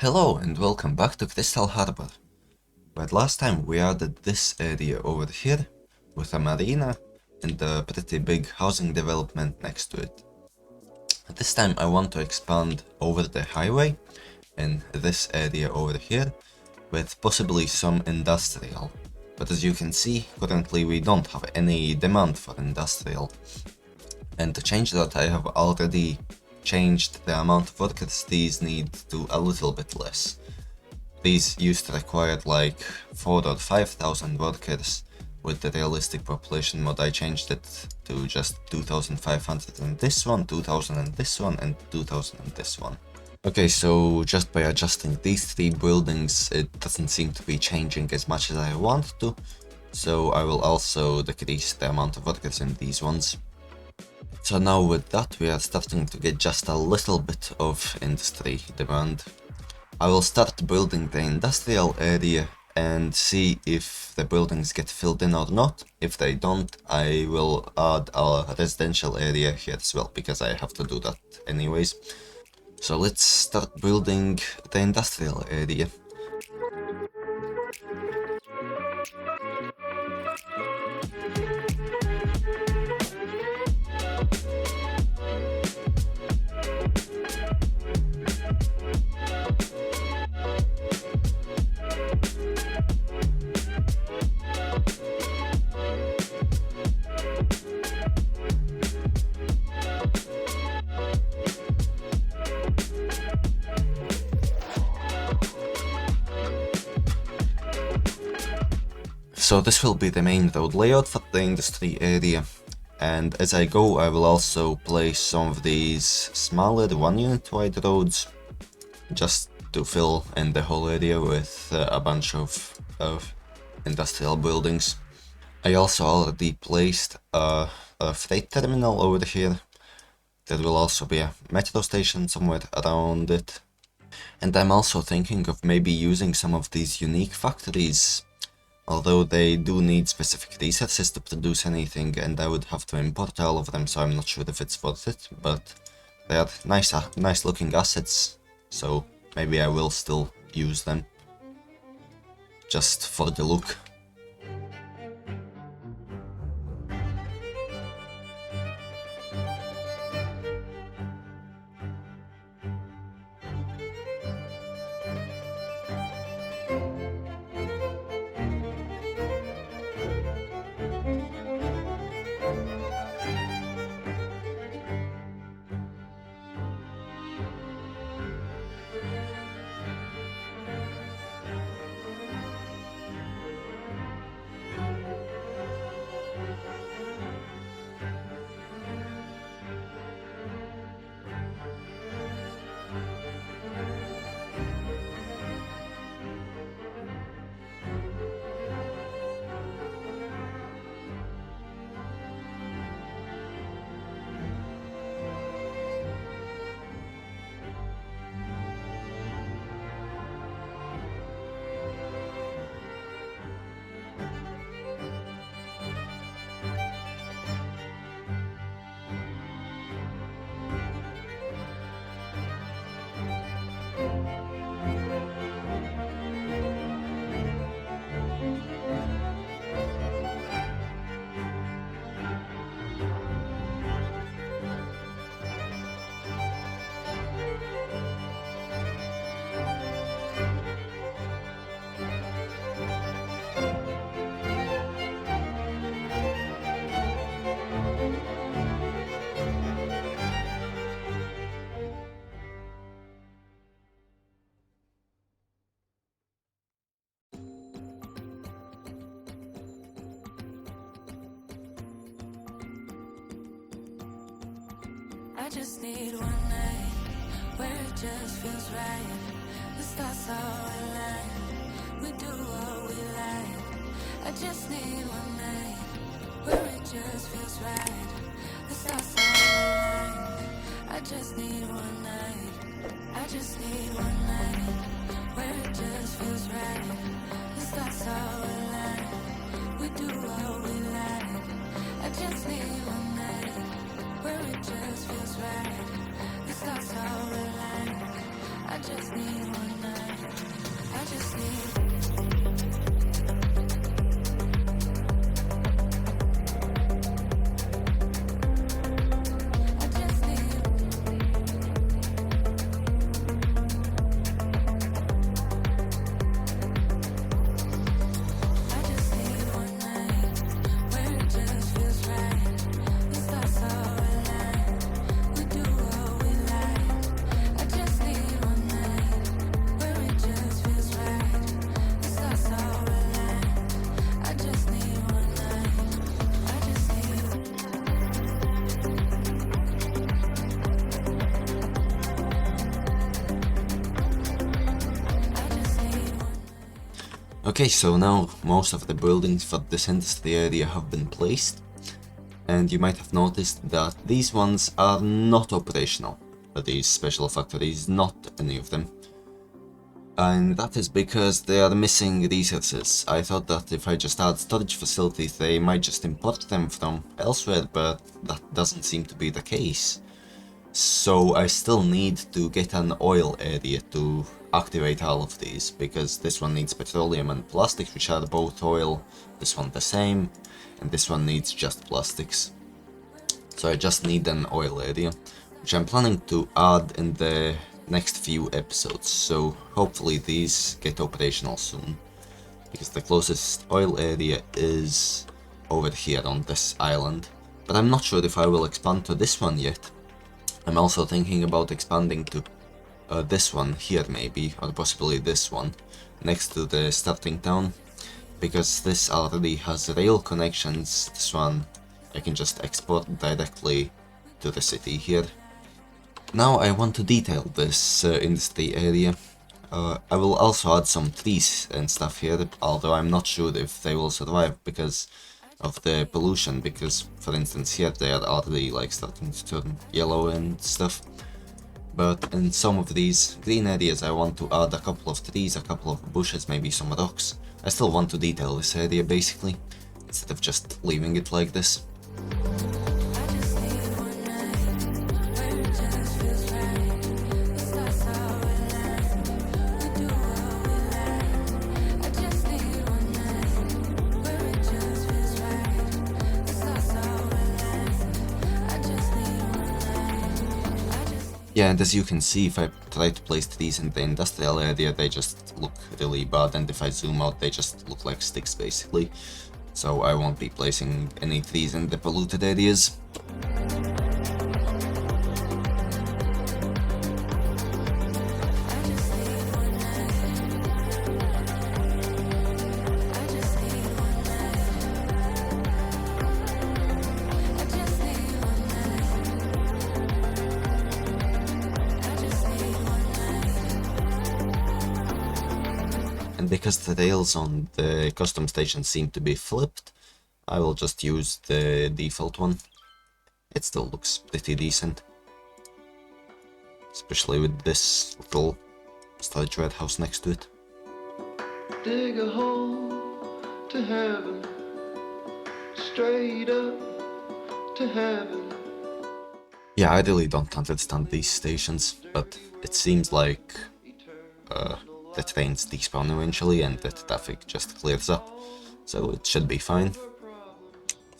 Hello and welcome back to Crystal Harbor, where last time we added this area over here with a marina and a pretty big housing development next to it. This time I want to expand over the highway in this area over here with possibly some industrial, but as you can see currently we don't have any demand for industrial. And to change that I have already changed the amount of workers these need to a little bit less. These used to require like 4 or 5,000 workers. With the realistic population mod I changed it to just 2,500 in this one, 2,000 in this one, and 2,000 in this one. Okay, so just by adjusting these three buildings it doesn't seem to be changing as much as I want to, so I will also decrease the amount of workers in these ones. So now with that we are starting to get just a little bit of industry demand. I will start building the industrial area and see if the buildings get filled in or not. If they don't, I will add a residential area here as well, because I have to do that anyways. So let's start building the industrial area. So this will be the main road layout for the industry area, and as I go I will also place some of these smaller 1 unit wide roads just to fill in the whole area with a bunch of industrial buildings. I also already placed a freight terminal over here. There will also be a metro station somewhere around it. And I'm also thinking of maybe using some of these unique factories. Although they do need specific resources to produce anything and I would have to import all of them, so I'm not sure if it's worth it, but they are nice looking assets, so maybe I will still use them, just for the look. I just need one night where it just feels right. The stars are aligned, we do what we like. I just need one night where it just feels right. The stars are aligned. I just need one night. I just need one night where it just feels right. The stars are aligned, we do what we like. I just need one night where it just feels right. The stars are aligned. I just need one night. I just need. I just need. I just need one night where it just feels right. The stars all align. We do what we like. I just need one night where it just feels right. The stars all align. I just need one night. I just need. I just need one. Okay, so now most of the buildings for this industry area have been placed, and you might have noticed that these ones are not operational. These special factories, not any of them. And that is because they are missing resources. I thought that if I just add storage facilities, they might just import them from elsewhere, but that doesn't seem to be the case. So I still need to get an oil area to activate all of these, because this one needs petroleum and plastics, which are both oil, this one the same, and this one needs just plastics. So I just need an oil area, which I'm planning to add in the next few episodes, so hopefully these get operational soon, because the closest oil area is over here on this island, but I'm not sure if I will expand to this one yet. I'm also thinking about expanding to this one here maybe, or possibly this one, next to the starting town, because this already has rail connections. This one I can just export directly to the city here. Now I want to detail this industry area. I will also add some trees and stuff here, although I'm not sure if they will survive because of the pollution, because for instance here they are already like starting to turn yellow and stuff. But in some of these green areas I want to add a couple of trees, a couple of bushes, maybe some rocks. I still want to detail this area basically, instead of just leaving it like this. I just need one night where it just feels right. The stars all align. We do what we like. I just need one night where it just feels right. The stars all align. I just need one night. I just. Yeah, and as you can see, if I try to place trees in the industrial area, they just look really bad, and if I zoom out, they just look like sticks basically. So I won't be placing any trees in the polluted areas. I just need one night. I just need one night. I just need one night. I just need one night. And because the rails on the custom station seem to be flipped, I will just use the default one. It still looks pretty decent, especially with this little storage warehouse next to it. Dig a hole to heaven, straight up to heaven. Yeah, I really don't understand these stations, but it seems like the trains despawn eventually and the traffic just clears up, so it should be fine. It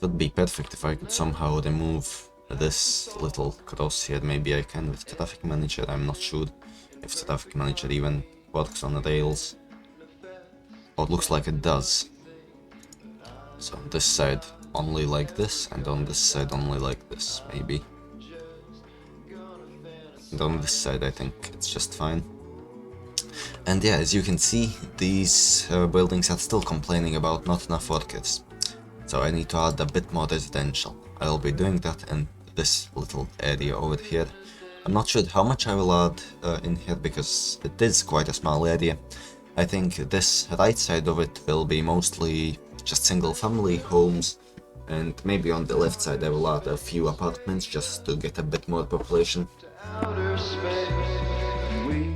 would be perfect if I could somehow remove this little cross here. Maybe I can with Traffic Manager. I'm not sure if Traffic Manager even works on rails. Oh, it looks like it does. So on this side only like this, and on this side only like this, maybe. And on this side I think it's just fine. And yeah, as you can see, these buildings are still complaining about not enough workers. So I need to add a bit more residential. I'll be doing that in this little area over here. I'm not sure how much I will add in here, because it is quite a small area. I think this right side of it will be mostly just single family homes, and maybe on the left side I will add a few apartments just to get a bit more population. Outer space, we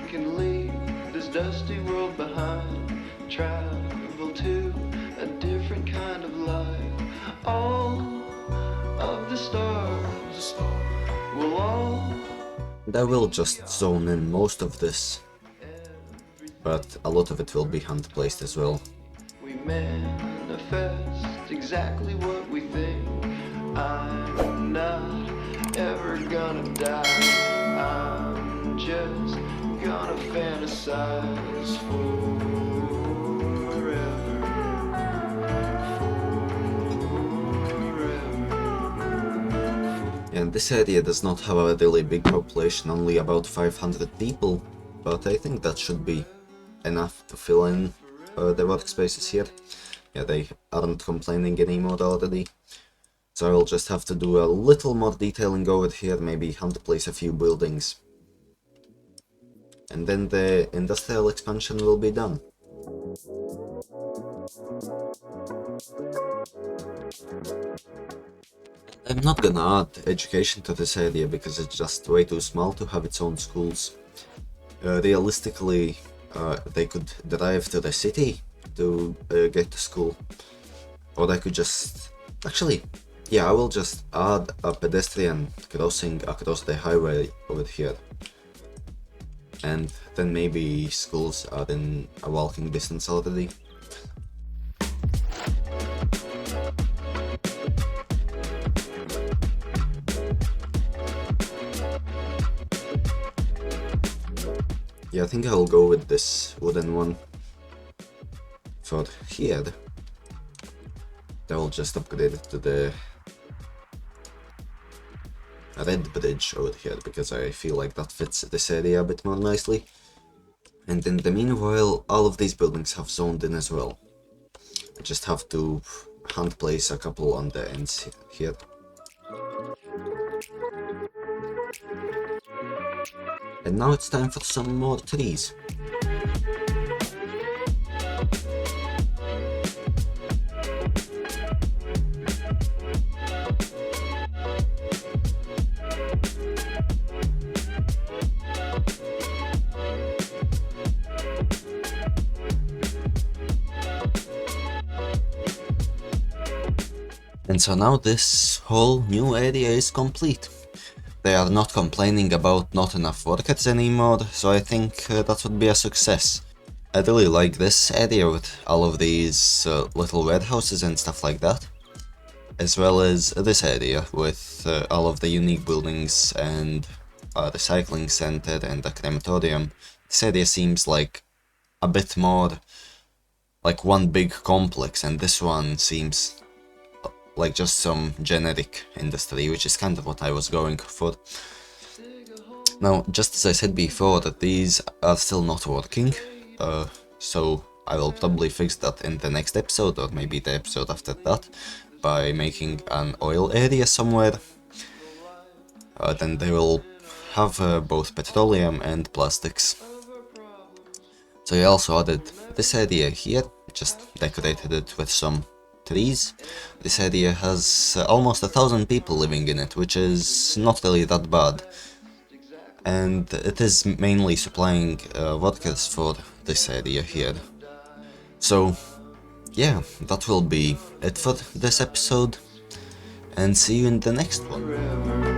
can leave this dusty world behind, travel to a different kind of life. All of the stars will all. And I will just zone in most of this but a lot of it will be hand placed as well. We manifest exactly what we think. I'm not ever gonna die. I'm just gonna fantasize forever. And this area does not have a really big population, only about 500 people, but I think that should be enough to fill in the workspaces here. Yeah, they aren't complaining anymore already. So I will just have to do a little more detailing over here, maybe hand place a few buildings. And then the industrial expansion will be done. I'm not gonna add education to this area because it's just way too small to have its own schools. Realistically, they could drive to the city to get to school. Or I could just... Actually, yeah, I will just add a pedestrian crossing across the highway over here. And then maybe schools are in a walking distance already. Yeah, I think I'll go with this wooden one for here. I will just upgrade it to the red bridge over here because I feel like that fits this area a bit more nicely. And in the meanwhile, all of these buildings have zoned in as well. I just have to hand place a couple on the ends here. And now it's time for some more trees. And so now this whole new area is complete. They are not complaining about not enough workers anymore, so I think that would be a success. I really like this area with all of these little warehouses and stuff like that. As well as this area with all of the unique buildings and a recycling center and a crematorium. This area seems like a bit more like one big complex, and this one seems like just some generic industry, which is kind of what I was going for. Now, just as I said before, that these are still not working, so I will probably fix that in the next episode, or maybe the episode after that, by making an oil area somewhere. Then they will have both petroleum and plastics. So I also added this area here, just decorated it with some trees. This area has almost 1,000 people living in it, which is not really that bad. And it is mainly supplying workers for this area here. So yeah, that will be it for this episode, and see you in the next one.